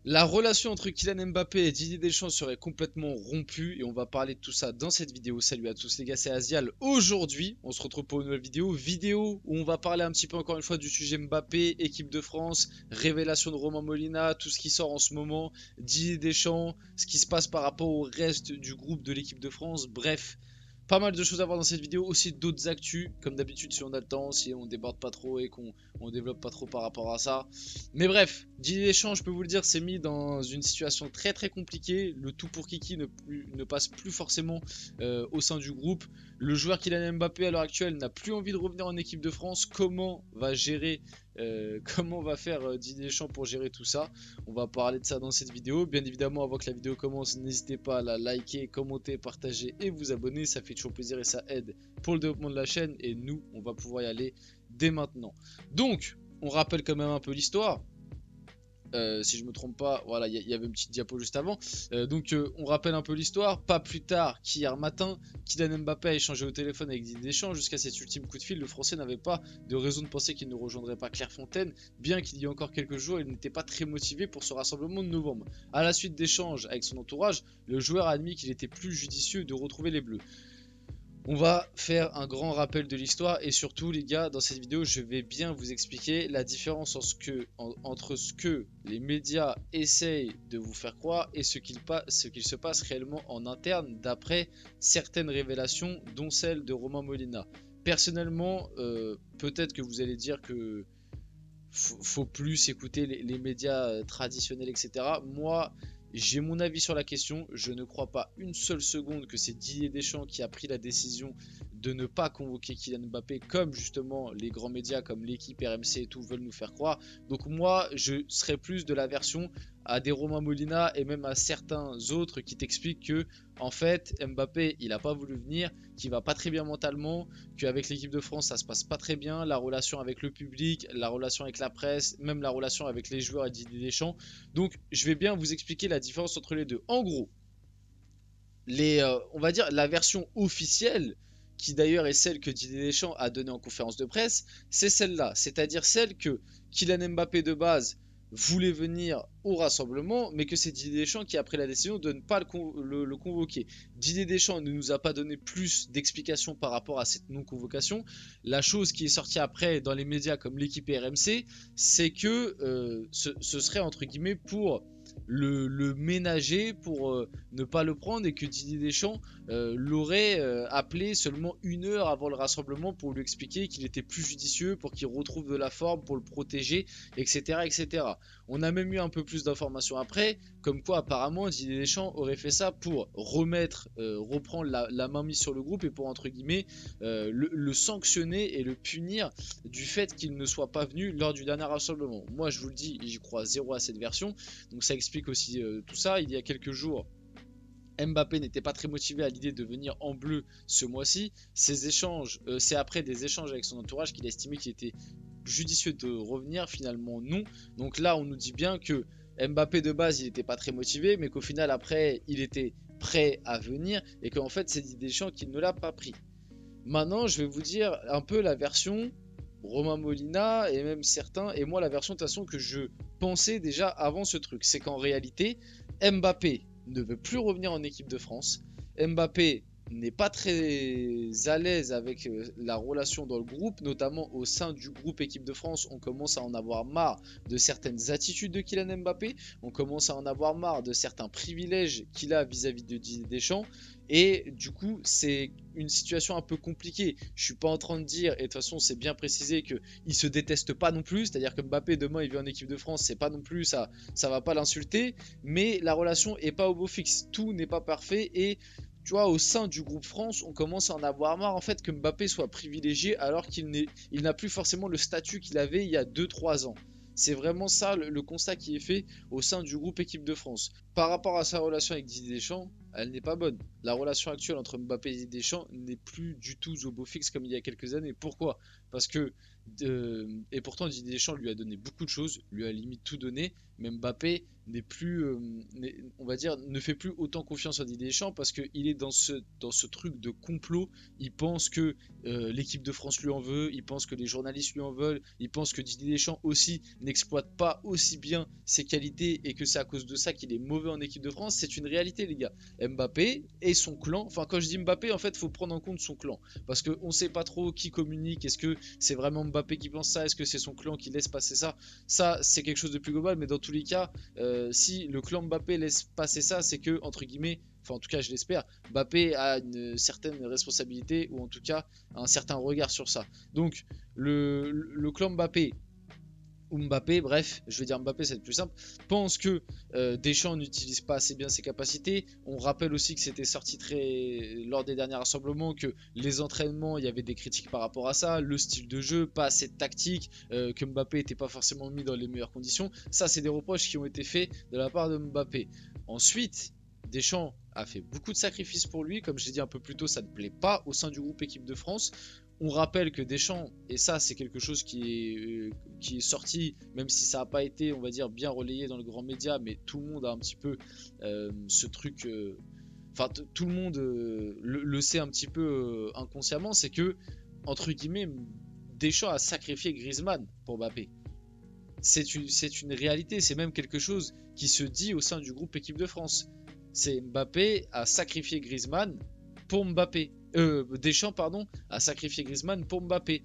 La relation entre Kylian Mbappé et Didier Deschamps serait complètement rompue et on va parler de tout ça dans cette vidéo. Salut à tous les gars, c'est Azial. Aujourd'hui, on se retrouve pour une nouvelle vidéo où on va parler un petit peu encore une fois du sujet Mbappé, équipe de France, révélation de Romain Molina, tout ce qui sort en ce moment, Didier Deschamps, ce qui se passe par rapport au reste du groupe de l'équipe de France, bref. Pas mal de choses à voir dans cette vidéo, aussi d'autres actus, comme d'habitude si on a le temps, si on déborde pas trop et qu'on développe pas trop par rapport à ça. Mais bref, Didier Deschamps, je peux vous le dire, s'est mis dans une situation très très compliquée. Le tout pour Kiki ne passe plus forcément au sein du groupe. Le joueur Kylian Mbappé à l'heure actuelle n'a plus envie de revenir en équipe de France. Comment va gérer, comment va faire Didier Deschamps pour gérer tout ça? On va parler de ça dans cette vidéo. Bien évidemment, avant que la vidéo commence, n'hésitez pas à la liker, commenter, partager et vous abonner. Ça fait toujours plaisir et ça aide pour le développement de la chaîne. Et nous, on va pouvoir y aller dès maintenant. Donc, on rappelle quand même un peu l'histoire. Si je me trompe pas, voilà, il y avait une petite diapo juste avant. On rappelle un peu l'histoire. Pas plus tard qu'hier matin, Kylian Mbappé a échangé au téléphone avec Didier Deschamps. Jusqu'à cet ultime coup de fil, le Français n'avait pas de raison de penser qu'il ne rejoindrait pas Clairefontaine, bien qu'il y ait encore quelques jours, il n'était pas très motivé pour ce rassemblement de novembre. À la suite d'échanges avec son entourage, le joueur a admis qu'il était plus judicieux de retrouver les Bleus. On va faire un grand rappel de l'histoire et surtout les gars, dans cette vidéo je vais bien vous expliquer la différence entre ce que les médias essayent de vous faire croire et ce qu'il se passe réellement en interne d'après certaines révélations dont celle de Romain Molina. Personnellement, peut-être que vous allez dire que faut plus écouter les médias traditionnels, etc. Moi, j'ai mon avis sur la question. Je ne crois pas une seule seconde que c'est Didier Deschamps qui a pris la décision de ne pas convoquer Kylian Mbappé, comme justement les grands médias comme l'équipe, RMC et tout veulent nous faire croire. Donc moi, je serais plus de la version à des Romain Molina et même à certains autres qui t'expliquent que en fait Mbappé il a pas voulu venir, qu'il va pas très bien mentalement, qu'avec l'équipe de France ça se passe pas très bien, la relation avec le public, la relation avec la presse, même la relation avec les joueurs et Didier Deschamps. Donc je vais bien vous expliquer la différence entre les deux. En gros, on va dire la version officielle, qui d'ailleurs est celle que Didier Deschamps a donnée en conférence de presse, c'est celle-là, c'est-à-dire celle que Kylian Mbappé de base voulait venir au rassemblement, mais que c'est Didier Deschamps qui a pris la décision de ne pas le convoquer. Didier Deschamps ne nous a pas donné plus d'explications par rapport à cette non-convocation. La chose qui est sortie après dans les médias comme l'équipe RMC, c'est que ce serait entre guillemets pour le ménager, pour ne pas le prendre, et que Didier Deschamps l'aurait appelé seulement une heure avant le rassemblement pour lui expliquer qu'il était plus judicieux, pour qu'il retrouve de la forme, pour le protéger, etc., etc. On a même eu un peu plus d'informations après, comme quoi apparemment Didier Deschamps aurait fait ça pour reprendre la main mise sur le groupe et pour entre guillemets le sanctionner et le punir du fait qu'il ne soit pas venu lors du dernier rassemblement. Moi je vous le dis, j'y crois zéro à cette version, donc ça explique aussi tout ça. Il y a quelques jours, Mbappé n'était pas très motivé à l'idée de venir en bleu ce mois-ci. C'est après des échanges avec son entourage qu'il a estimé qu'il était judicieux de revenir. Finalement non. Donc là on nous dit bien que Mbappé de base il n'était pas très motivé, mais qu'au final après il était prêt à venir et qu'en fait c'est Didier Deschamps qui ne l'a pas pris. Maintenant je vais vous dire un peu la version Romain Molina et même certains, et moi la version de toute façon que je pensais déjà avant ce truc, c'est qu'en réalité Mbappé ne veut plus revenir en équipe de France. Mbappé n'est pas très à l'aise avec la relation dans le groupe, notamment au sein du groupe équipe de France. On commence à en avoir marre de certaines attitudes de Kylian Mbappé, on commence à en avoir marre de certains privilèges qu'il a vis-à-vis de Didier Deschamps, et du coup c'est une situation un peu compliquée. Je suis pas en train de dire, et de toute façon c'est bien précisé, qu'il se déteste pas non plus, c'est à dire que Mbappé demain il vient en équipe de France, c'est pas non plus ça va pas l'insulter, mais la relation est pas au beau fixe, tout n'est pas parfait. Et tu vois, au sein du groupe France, on commence à en avoir marre en fait que Mbappé soit privilégié alors qu'il n'a plus forcément le statut qu'il avait il y a 2-3 ans. C'est vraiment ça le constat qui est fait au sein du groupe équipe de France. Par rapport à sa relation avec Didier Deschamps, elle n'est pas bonne. La relation actuelle entre Mbappé et Didier Deschamps n'est plus du tout au beau fixe comme il y a quelques années. Pourquoi? Parce que Et pourtant Didier Deschamps lui a donné beaucoup de choses, lui a limite tout donné, mais Mbappé n'est plus, on va dire, ne fait plus autant confiance à Didier Deschamps parce qu'il est dans ce truc de complot. Il pense que l'équipe de France lui en veut, il pense que les journalistes lui en veulent, il pense que Didier Deschamps aussi n'exploite pas aussi bien ses qualités et que c'est à cause de ça qu'il est mauvais en équipe de France. C'est une réalité, les gars. Mbappé et son clan, enfin quand je dis Mbappé, en fait, il faut prendre en compte son clan parce qu'on ne sait pas trop qui communique. Est-ce que c'est vraiment Mbappé qui pense ça? Est-ce que c'est son clan qui laisse passer ça? Ça, c'est quelque chose de plus global, mais dans tous les cas, si le clan Mbappé laisse passer ça, c'est que, entre guillemets, enfin en tout cas je l'espère, Mbappé a une certaine responsabilité, ou en tout cas un certain regard sur ça. Donc le clan Mbappé, ou Mbappé, bref, je vais dire Mbappé, c'est plus simple, pense que Deschamps n'utilise pas assez bien ses capacités. On rappelle aussi que c'était sorti lors des derniers rassemblements, que les entraînements, il y avait des critiques par rapport à ça, le style de jeu, pas assez de tactique, que Mbappé n'était pas forcément mis dans les meilleures conditions. Ça, c'est des reproches qui ont été faits de la part de Mbappé. Ensuite, Deschamps a fait beaucoup de sacrifices pour lui, comme je l'ai dit un peu plus tôt, ça ne plaît pas au sein du groupe équipe de France. On rappelle que Deschamps, et ça c'est quelque chose qui est sorti, même si ça n'a pas été, on va dire, bien relayé dans le grand média, mais tout le monde a un petit peu ce truc, enfin tout le monde le sait un petit peu inconsciemment, c'est que, entre guillemets, Deschamps a sacrifié Griezmann pour Mbappé. C'est une réalité, c'est même quelque chose qui se dit au sein du groupe équipe de France. C'est Mbappé a sacrifié Griezmann pour Mbappé. Deschamps, pardon, a sacrifié Griezmann pour Mbappé.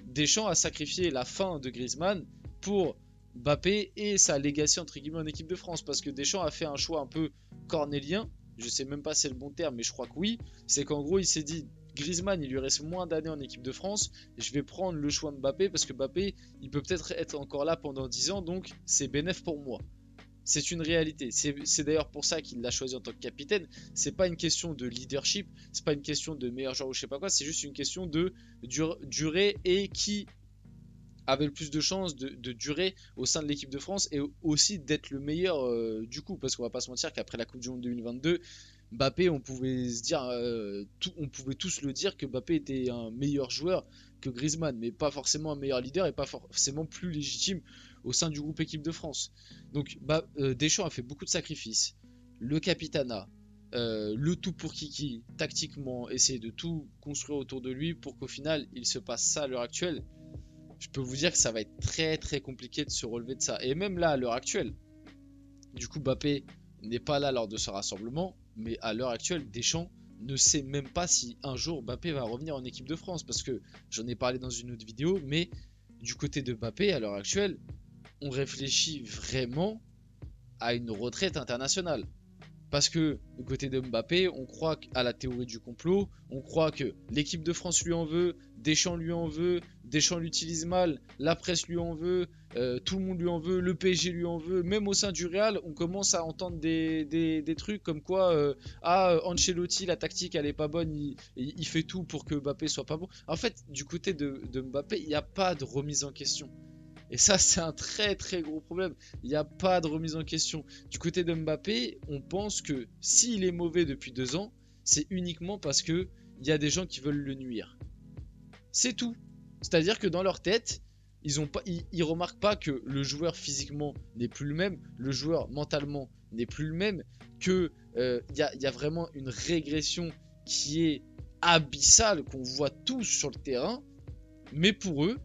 Deschamps a sacrifié la fin de Griezmann pour Mbappé et sa legacy entre guillemets en équipe de France, parce que Deschamps a fait un choix un peu cornélien, je sais même pas si c'est le bon terme, mais je crois que oui. C'est qu'en gros il s'est dit, Griezmann il lui reste moins d'années en équipe de France, je vais prendre le choix de Mbappé parce que Mbappé il peut peut-être être encore là pendant 10 ans, donc c'est bénéf pour moi. C'est une réalité. C'est d'ailleurs pour ça qu'il l'a choisi en tant que capitaine. C'est pas une question de leadership, c'est pas une question de meilleur joueur ou je sais pas quoi, c'est juste une question de durée et qui avait le plus de chances de durer au sein de l'équipe de France et aussi d'être le meilleur du coup, parce qu'on va pas se mentir qu'après la Coupe du Monde 2022, Mbappé, on pouvait se dire, on pouvait tous le dire que Mbappé était un meilleur joueur que Griezmann, mais pas forcément un meilleur leader et pas forcément plus légitime au sein du groupe équipe de France. Donc Deschamps a fait beaucoup de sacrifices. Le capitanat, le tout pour Kiki, tactiquement, essayer de tout construire autour de lui pour qu'au final il se passe ça à l'heure actuelle. Je peux vous dire que ça va être très très compliqué de se relever de ça. Et même là, à l'heure actuelle, du coup Mbappé n'est pas là lors de ce rassemblement, mais à l'heure actuelle, Deschamps ne sait même pas si un jour Mbappé va revenir en équipe de France, parce que j'en ai parlé dans une autre vidéo, mais du côté de Mbappé, à l'heure actuelle, on réfléchit vraiment à une retraite internationale. Parce que du côté de Mbappé, on croit à la théorie du complot, on croit que l'équipe de France lui en veut, Deschamps lui en veut, Deschamps l'utilise mal, la presse lui en veut, tout le monde lui en veut, le PSG lui en veut, même au sein du Real, on commence à entendre des trucs comme quoi Ancelotti, la tactique elle est pas bonne, il fait tout pour que Mbappé soit pas bon. En fait, du côté de Mbappé, il n'y a pas de remise en question. Et ça, c'est un très très gros problème. Il n'y a pas de remise en question. Du côté de Mbappé, on pense que s'il est mauvais depuis 2 ans, c'est uniquement parce qu'il y a des gens qui veulent le nuire. C'est tout. C'est-à-dire que dans leur tête, ils remarquent pas que le joueur physiquement n'est plus le même, le joueur mentalement n'est plus le même, qu'il y a vraiment une régression qui est abyssale, qu'on voit tous sur le terrain. Mais pour eux,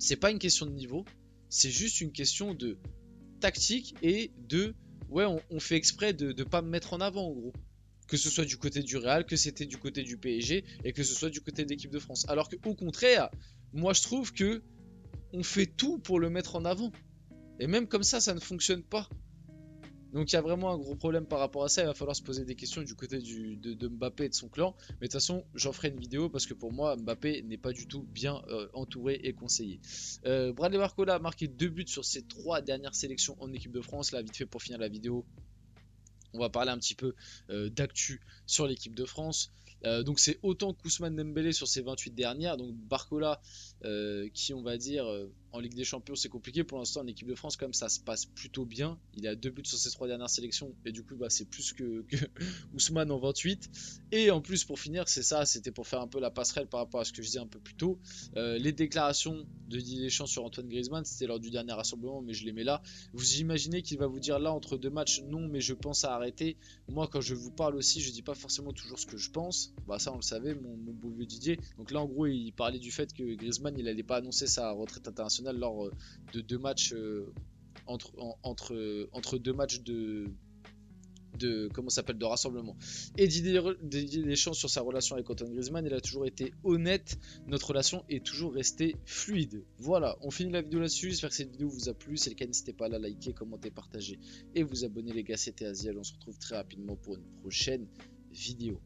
c'est pas une question de niveau, c'est juste une question de tactique et de ouais, on fait exprès de pas me mettre en avant en gros. Que ce soit du côté du Real, que c'était du côté du PSG et que ce soit du côté de l'équipe de France. Alors qu'au contraire, moi je trouve que on fait tout pour le mettre en avant. Et même comme ça ne fonctionne pas. Donc il y a vraiment un gros problème par rapport à ça, il va falloir se poser des questions du côté de Mbappé et de son clan. Mais de toute façon, j'en ferai une vidéo parce que pour moi, Mbappé n'est pas du tout bien entouré et conseillé. Bradley Barcola a marqué 2 buts sur ses 3 dernières sélections en équipe de France. Là, vite fait pour finir la vidéo, on va parler un petit peu d'actu sur l'équipe de France. Donc c'est autant qu'Ousmane Dembélé sur ses 28 dernières. Donc Barcola qui, on va dire, en Ligue des Champions c'est compliqué. Pour l'instant en équipe de France quand même ça se passe plutôt bien. Il a 2 buts sur ses 3 dernières sélections et du coup bah, c'est plus que Ousmane en 28. Et en plus pour finir c'est ça, c'était pour faire un peu la passerelle par rapport à ce que je disais un peu plus tôt. Les déclarations de Didier Deschamps sur Antoine Griezmann, c'était lors du dernier rassemblement mais je les mets là. Vous imaginez qu'il va vous dire là entre 2 matchs non mais je pense à arrêter. Moi quand je vous parle aussi je dis pas forcément toujours ce que je pense. Bah ça on le savait mon beau vieux Didier. Donc là en gros il parlait du fait que Griezmann il allait pas annoncer sa retraite internationale lors de 2 matchs entre 2 matchs comment s'appelle de rassemblement. Et Didier Deschamps sur sa relation avec Antoine Griezmann, il a toujours été honnête, notre relation est toujours restée fluide. Voilà, on finit la vidéo là-dessus, j'espère que cette vidéo vous a plu, c'est le cas, n'hésitez pas à la liker, commenter, partager et vous abonner les gars, c'était Aziel, on se retrouve très rapidement pour une prochaine vidéo.